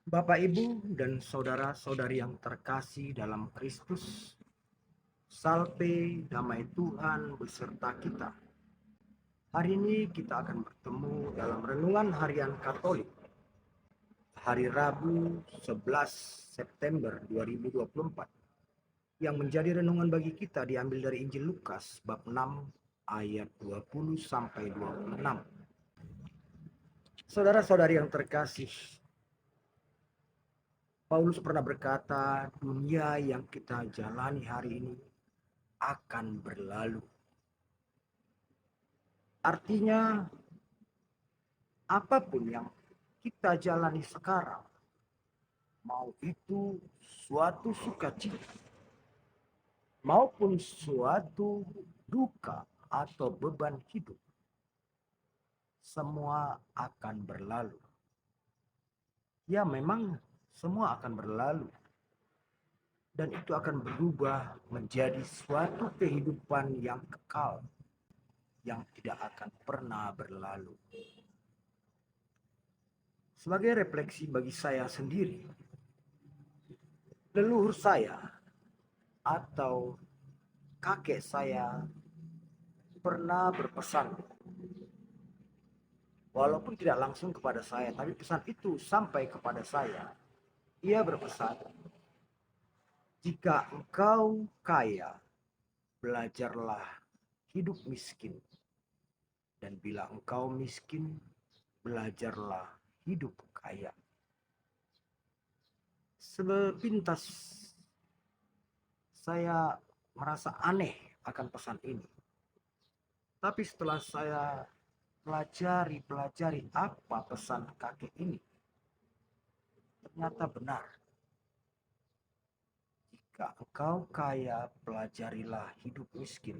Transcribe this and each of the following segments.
Bapak, Ibu, dan saudara-saudari yang terkasih dalam Kristus, salve damai Tuhan beserta kita. Hari ini kita akan bertemu dalam renungan harian Katolik, hari Rabu 11 September 2024, yang menjadi renungan bagi kita diambil dari Injil Lukas bab 6 ayat 20 sampai 26. Saudara-saudari yang terkasih, Paulus pernah berkata, dunia yang kita jalani hari ini akan berlalu. Artinya, apapun yang kita jalani sekarang, mau itu suatu sukacita maupun suatu duka atau beban hidup, semua akan berlalu. Ya, memang semua akan berlalu, dan itu akan berubah menjadi suatu kehidupan yang kekal, yang tidak akan pernah berlalu. Sebagai refleksi bagi saya sendiri, leluhur saya atau kakek saya pernah berpesan, walaupun tidak langsung kepada saya, tapi pesan itu sampai kepada saya. Ia berpesan, jika engkau kaya, belajarlah hidup miskin. Dan bila engkau miskin, belajarlah hidup kaya. Sepintas saya merasa aneh akan pesan ini. Tapi setelah saya pelajari apa pesan kakek ini, ternyata benar. Jika engkau kaya, pelajarilah hidup miskin.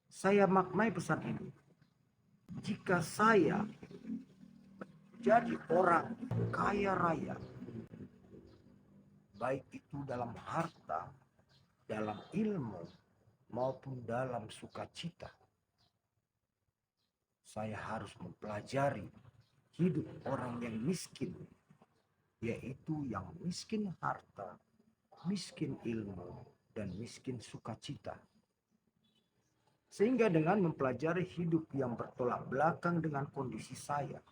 Saya maknai pesan ini. Jika saya jadi orang kaya raya, baik itu dalam harta, dalam ilmu, maupun dalam sukacita, saya harus mempelajari hidup orang yang miskin, yaitu yang miskin harta, miskin ilmu, dan miskin sukacita. Sehingga dengan mempelajari hidup yang bertolak belakang dengan kondisi saya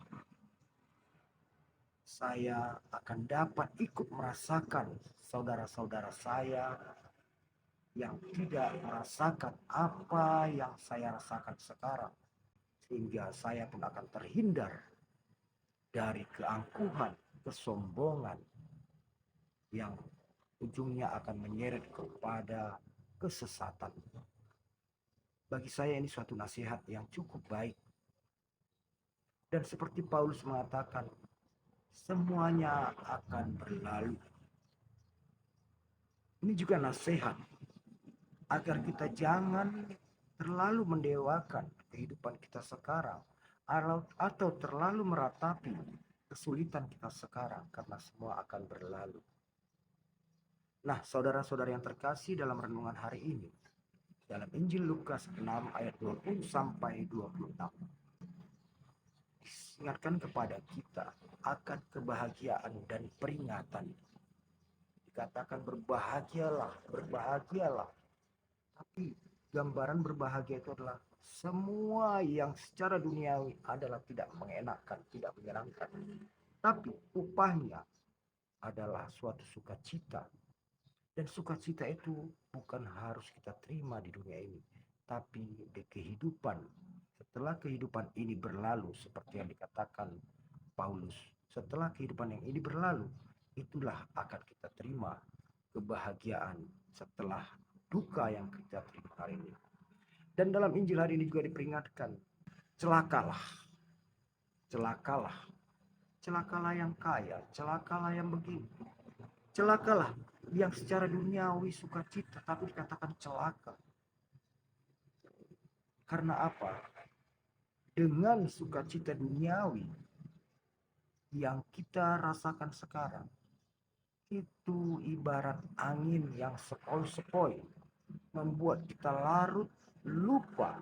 akan dapat ikut merasakan saudara-saudara saya yang tidak merasakan apa yang saya rasakan sekarang. Sehingga saya pun akan terhindar dari keangkuhan, kesombongan yang ujungnya akan menyeret kepada kesesatan. Bagi saya ini suatu nasihat yang cukup baik. Dan seperti Paulus mengatakan, semuanya akan berlalu. Ini juga nasihat agar kita jangan terlalu mendewakan kehidupan kita sekarang atau terlalu meratapi kesulitan kita sekarang, karena semua akan berlalu. Nah, saudara-saudara yang terkasih, dalam renungan hari ini, dalam Injil Lukas 6 ayat 20 sampai 26, diingatkan kepada kita akan kebahagiaan dan peringatan. Dikatakan berbahagialah, berbahagialah. Tapi gambaran berbahagia itu adalah semua yang secara duniawi adalah tidak mengenakan, tidak menyenangkan. Tapi upahnya adalah suatu sukacita. Dan sukacita itu bukan harus kita terima di dunia ini, tapi di kehidupan. Setelah kehidupan ini berlalu, seperti yang dikatakan Paulus, setelah kehidupan yang ini berlalu, itulah akan kita terima kebahagiaan setelah duka yang kita terima hari ini. Dan dalam Injil hari ini juga diperingatkan, celakalah, celakalah, celakalah yang kaya, celakalah yang begini, celakalah yang secara duniawi sukacita, tapi dikatakan celaka. Karena apa? Dengan sukacita duniawi yang kita rasakan sekarang, itu ibarat angin yang sepoi-sepoi, membuat kita larut, lupa,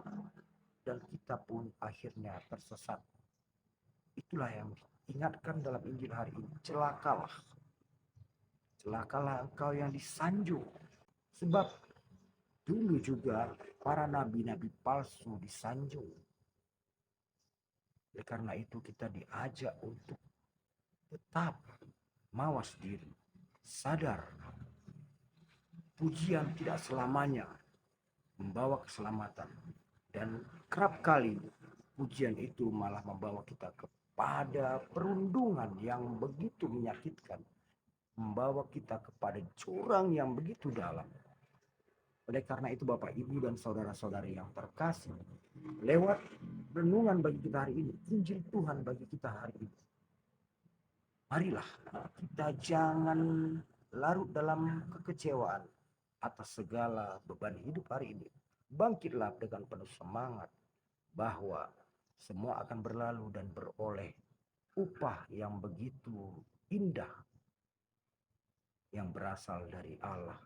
dan kita pun akhirnya tersesat. Itulah yang diingatkan dalam Injil hari ini. Celakalah. Celakalah engkau yang disanjung. Sebab dulu juga para nabi-nabi palsu disanjung. Oleh karena itu kita diajak untuk tetap mawas diri, sadar pujian tidak selamanya membawa keselamatan, dan kerap kali pujian itu malah membawa kita kepada perundungan yang begitu menyakitkan, membawa kita kepada jurang yang begitu dalam. Oleh karena itu Bapak, Ibu, dan saudara-saudari yang terkasih, lewat renungan bagi kita hari ini, Injil Tuhan bagi kita hari ini, marilah kita jangan larut dalam kekecewaan atas segala beban hidup hari ini. Bangkitlah dengan penuh semangat bahwa semua akan berlalu dan beroleh upah yang begitu indah yang berasal dari Allah.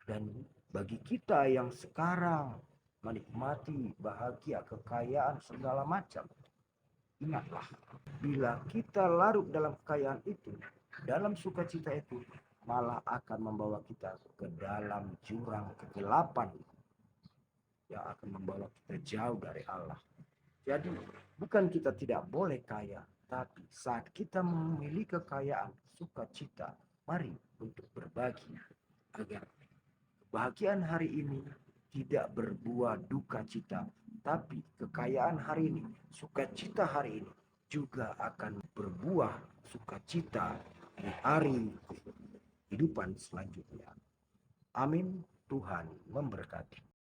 Dan bagi kita yang sekarang menikmati bahagia, kekayaan segala macam, ingatlah, bila kita larut dalam kekayaan itu, dalam sukacita itu, malah akan membawa kita ke dalam jurang kegelapan yang akan membawa kita jauh dari Allah. Jadi bukan kita tidak boleh kaya, tapi saat kita memiliki kekayaan, sukacita, mari untuk berbagi agar kebahagiaan hari ini tidak berbuah duka cita, tapi kekayaan hari ini, sukacita hari ini juga akan berbuah sukacita di hari kehidupan selanjutnya. Amin. Tuhan memberkati.